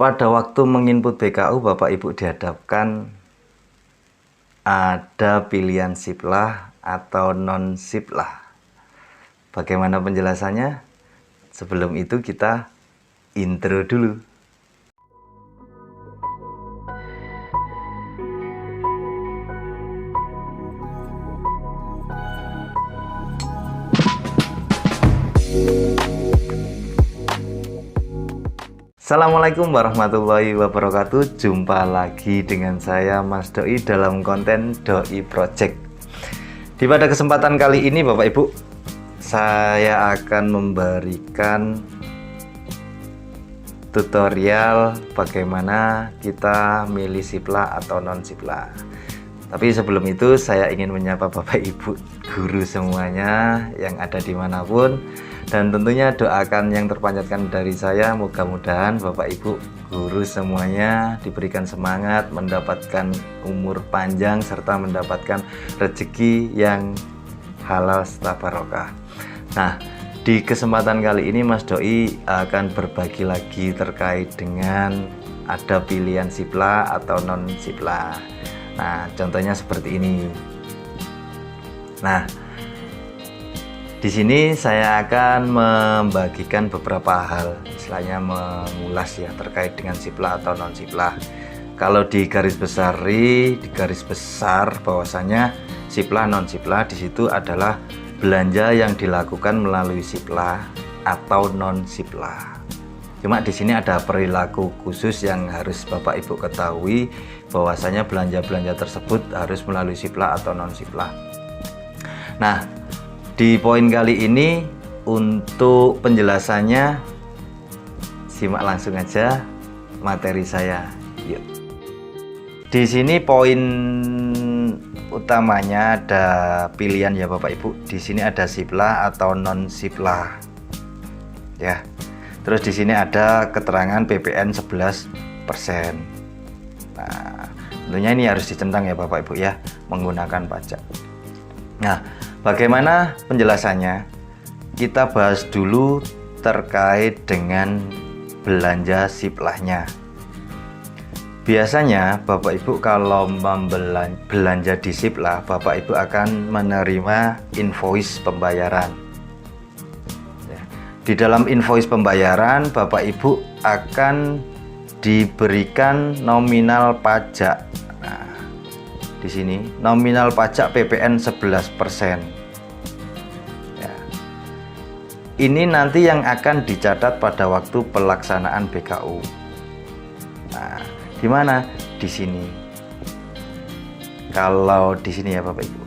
Pada waktu menginput BKU, Bapak Ibu dihadapkan ada pilihan siplah atau non siplah. Bagaimana penjelasannya? Sebelum itu kita intro dulu. Assalamualaikum warahmatullahi wabarakatuh. Jumpa lagi dengan saya Mas Doi dalam konten Doi Project. Di pada kesempatan kali ini Bapak Ibu, saya akan memberikan tutorial bagaimana kita milih siplah atau non siplah. Tapi sebelum itu saya ingin menyapa Bapak Ibu guru semuanya yang ada dimanapun. Dan tentunya doakan yang terpanjatkan dari saya, mudah-mudahan Bapak Ibu guru semuanya diberikan semangat, mendapatkan umur panjang, serta mendapatkan rezeki yang halal serta barokah. Nah, di kesempatan kali ini Mas Doi akan berbagi lagi terkait dengan ada pilihan siplah atau non siplah. Nah, contohnya seperti ini. Nah, di sini saya akan membagikan beberapa hal, istilahnya mengulas ya terkait dengan siplah atau non siplah. Kalau di garis besar bahwasanya siplah non siplah di situ adalah belanja yang dilakukan melalui siplah atau non siplah. Cuma di sini ada perilaku khusus yang harus Bapak Ibu ketahui, bahwasanya belanja-belanja tersebut harus melalui siplah atau non siplah. Nah, di poin kali ini untuk penjelasannya simak langsung aja materi saya. Yuk. Di sini poin utamanya ada pilihan ya Bapak Ibu. Di sini ada siplah atau non siplah. Ya. Terus di sini ada keterangan PPN 11%. Nah, tentunya ini harus dicentang ya Bapak Ibu ya, menggunakan pajak. Nah, bagaimana penjelasannya? Kita bahas dulu terkait dengan belanja siplahnya. Biasanya Bapak Ibu kalau belanja di siplah, Bapak Ibu akan menerima invoice pembayaran. Di dalam invoice pembayaran, Bapak Ibu akan diberikan nominal pajak. Di sini nominal pajak PPN 11%. Ya. Ini nanti yang akan dicatat pada waktu pelaksanaan BKU. Nah, di mana? Di sini. Kalau di sini ya Bapak Ibu.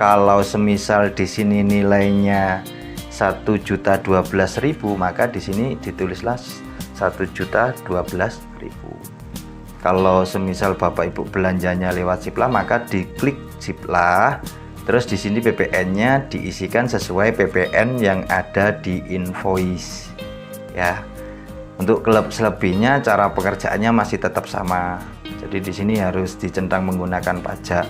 Kalau semisal di sini nilainya 1.012.000, maka di sini ditulislah 1.012.000. Kalau semisal Bapak Ibu belanjanya lewat siplah, maka diklik siplah, terus di sini PPN-nya diisikan sesuai PPN yang ada di invoice. Ya. Untuk selebihnya cara pekerjaannya masih tetap sama. Jadi di sini harus dicentang menggunakan pajak.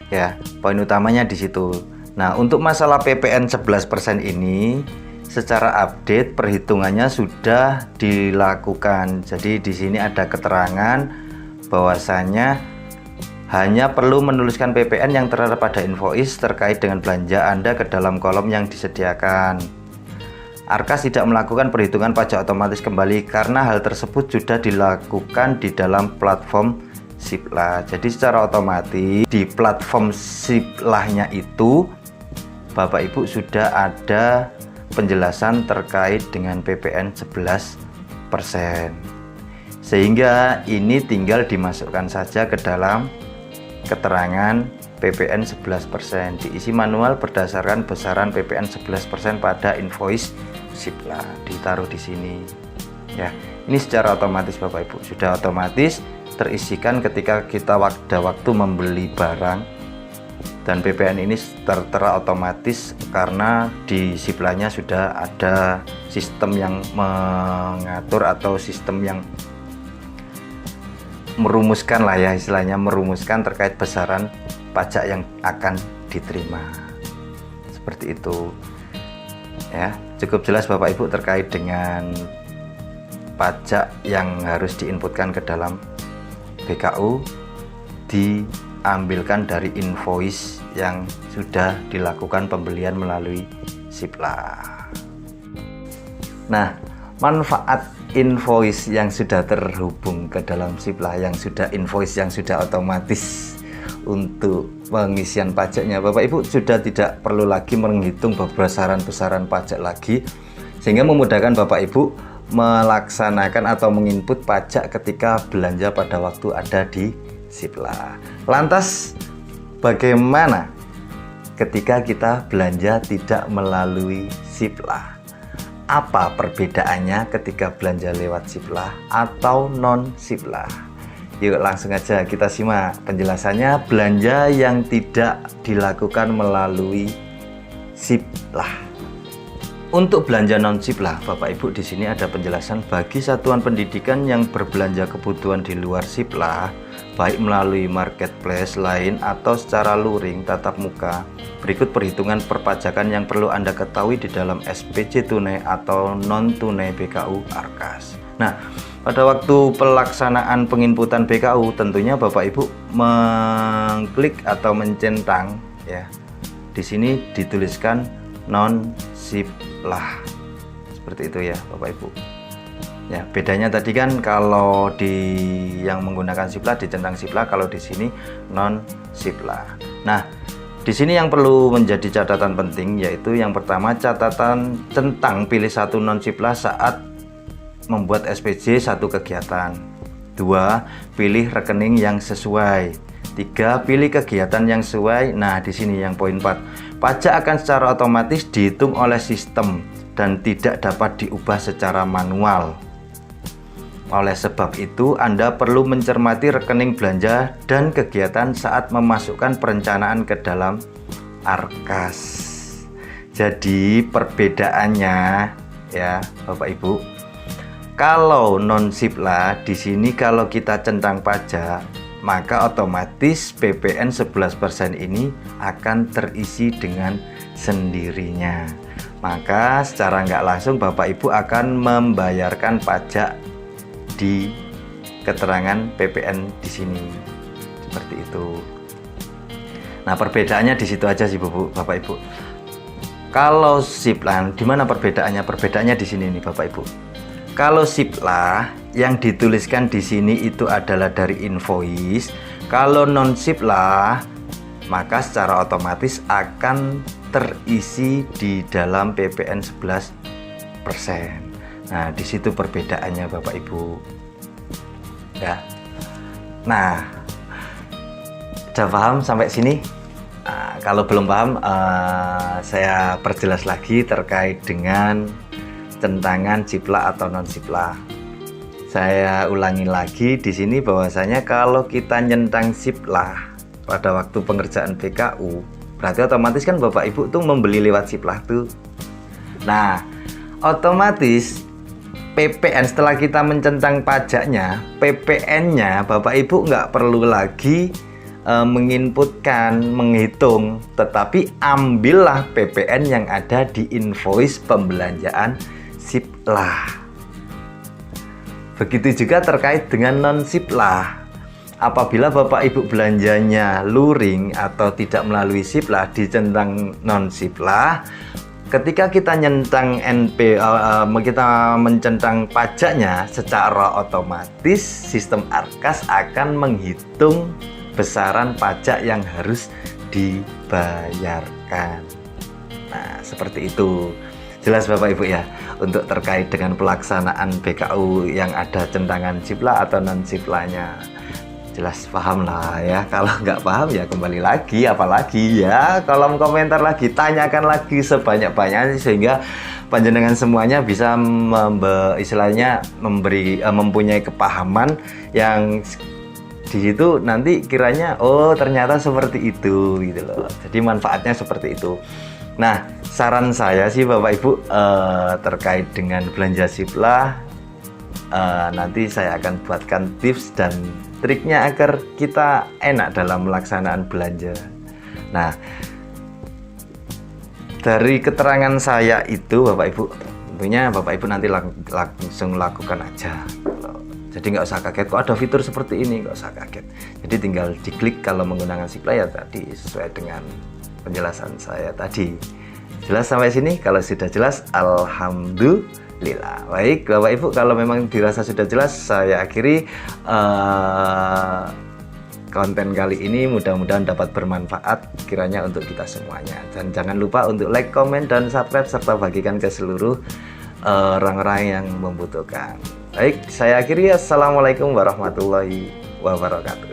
Ya, poin utamanya di situ. Nah, untuk masalah PPN 11% ini secara update perhitungannya sudah dilakukan. Jadi di sini ada keterangan bahwasanya hanya perlu menuliskan PPN yang tertera pada invoice terkait dengan belanja Anda ke dalam kolom yang disediakan. Arkas tidak melakukan perhitungan pajak otomatis kembali karena hal tersebut sudah dilakukan di dalam platform siplah. Jadi secara otomatis di platform siplahnya itu Bapak Ibu sudah ada penjelasan terkait dengan PPN 11%, sehingga ini tinggal dimasukkan saja ke dalam keterangan PPN 11%, diisi manual berdasarkan besaran PPN 11% pada invoice siplah, ditaruh di sini ya. Ini secara otomatis Bapak Ibu sudah otomatis terisikan ketika kita waktu membeli barang. Dan PPN ini tertera otomatis karena di siplahnya sudah ada sistem yang mengatur atau sistem yang merumuskan lah ya, istilahnya merumuskan terkait besaran pajak yang akan diterima. Seperti itu. Ya, cukup jelas Bapak Ibu terkait dengan pajak yang harus diinputkan ke dalam BKU diambilkan dari invoice yang sudah dilakukan pembelian melalui SIPLA. Nah, manfaat invoice yang sudah terhubung ke dalam SIPLA, yang sudah invoice yang sudah otomatis untuk pengisian pajaknya, Bapak Ibu sudah tidak perlu lagi menghitung besaran-besaran pajak lagi, sehingga memudahkan Bapak Ibu melaksanakan atau menginput pajak ketika belanja pada waktu ada di SIPLA. Lantas bagaimana ketika kita belanja tidak melalui SIPLA? Apa perbedaannya ketika belanja lewat SIPLA atau non SIPLA? Yuk langsung aja kita simak penjelasannya belanja yang tidak dilakukan melalui SIPLA. Untuk belanja non SIPLA, Bapak Ibu di sini ada penjelasan bagi satuan pendidikan yang berbelanja kebutuhan di luar SIPLA, baik melalui marketplace lain atau secara luring tatap muka. Berikut perhitungan perpajakan yang perlu Anda ketahui di dalam SPC tunai atau non tunai BKU Arkas. Nah, pada waktu pelaksanaan penginputan BKU, tentunya Bapak Ibu mengklik atau mencentang ya. Di sini dituliskan non SIPLA. Seperti itu ya, Bapak Ibu. Ya, bedanya tadi kan kalau di yang menggunakan SIPLA dicentang SIPLA, kalau di sini non SIPLA. Nah, di sini yang perlu menjadi catatan penting yaitu yang pertama catatan centang pilih satu non SIPLA saat membuat SPJ satu kegiatan. 2. Pilih rekening yang sesuai. 3. Pilih kegiatan yang sesuai. Nah, di sini yang poin 4. Pajak akan secara otomatis dihitung oleh sistem dan tidak dapat diubah secara manual. Oleh sebab itu, Anda perlu mencermati rekening belanja dan kegiatan saat memasukkan perencanaan ke dalam Arkas. Jadi, perbedaannya ya, Bapak Ibu. Kalau non SIPLA di sini kalau kita centang pajak, maka otomatis PPN 11% ini akan terisi dengan sendirinya. Maka secara nggak langsung Bapak Ibu akan membayarkan pajak di keterangan PPN di sini. Seperti itu. Nah, perbedaannya di situ aja sih Bapak Ibu. Kalau SIPLA, di mana perbedaannya? Perbedaannya di sini nih Bapak Ibu. Kalau SIPLA yang dituliskan di sini itu adalah dari invoice. Kalau non SIPLA maka secara otomatis akan terisi di dalam PPN 11%. Nah, di situ perbedaannya Bapak Ibu. Ya. Nah, sudah paham sampai sini? Nah, kalau belum paham, saya perjelas lagi terkait dengan centangan SIPLA atau non SIPLA. Saya ulangi lagi di sini bahwasanya kalau kita nyentang SIPLA pada waktu pengerjaan BKU, berarti otomatis kan Bapak Ibu tuh membeli lewat SIPLA tuh. Nah, otomatis PPN setelah kita mencentang pajaknya, PPN-nya Bapak Ibu nggak perlu lagi menginputkan, menghitung, tetapi ambillah PPN yang ada di invoice pembelanjaan SIPLA. Begitu juga terkait dengan non SIPLA. Apabila Bapak Ibu belanjanya luring atau tidak melalui SIPLA dicentang non SIPLA, ketika kita nyentang kita mencentang pajaknya, secara otomatis sistem Arkas akan menghitung besaran pajak yang harus dibayarkan. Nah, seperti itu. Jelas Bapak Ibu ya, untuk terkait dengan pelaksanaan BKU yang ada centangan SIPLA atau non SIPLA-nya. Jelas paham lah ya. Kalau nggak paham ya kembali lagi, apalagi ya kolom komentar lagi, tanyakan lagi sebanyak-banyaknya sehingga panjenengan semuanya bisa istilahnya mempunyai kepahaman yang di situ nanti kiranya oh ternyata seperti itu gitu loh. Jadi manfaatnya seperti itu. Nah, saran saya sih Bapak Ibu terkait dengan belanja SIPLA, nanti saya akan buatkan tips dan triknya agar kita enak dalam melaksanaan belanja. Nah, dari keterangan saya itu Bapak Ibu, tentunya Bapak Ibu nanti langsung lakukan aja. Jadi nggak usah kaget, kok ada fitur seperti ini, nggak usah kaget. Jadi tinggal diklik kalau menggunakan Cipla ya tadi sesuai dengan penjelasan saya tadi. Jelas sampai sini? Kalau sudah jelas, alhamdulillah. Baik Bapak Ibu, kalau memang dirasa sudah jelas, saya akhiri konten kali ini. Mudah-mudahan dapat bermanfaat kiranya untuk kita semuanya. Dan jangan lupa untuk like, komen, dan subscribe serta bagikan ke seluruh orang-orang yang membutuhkan. Baik, saya akhiri. Assalamualaikum warahmatullahi wabarakatuh.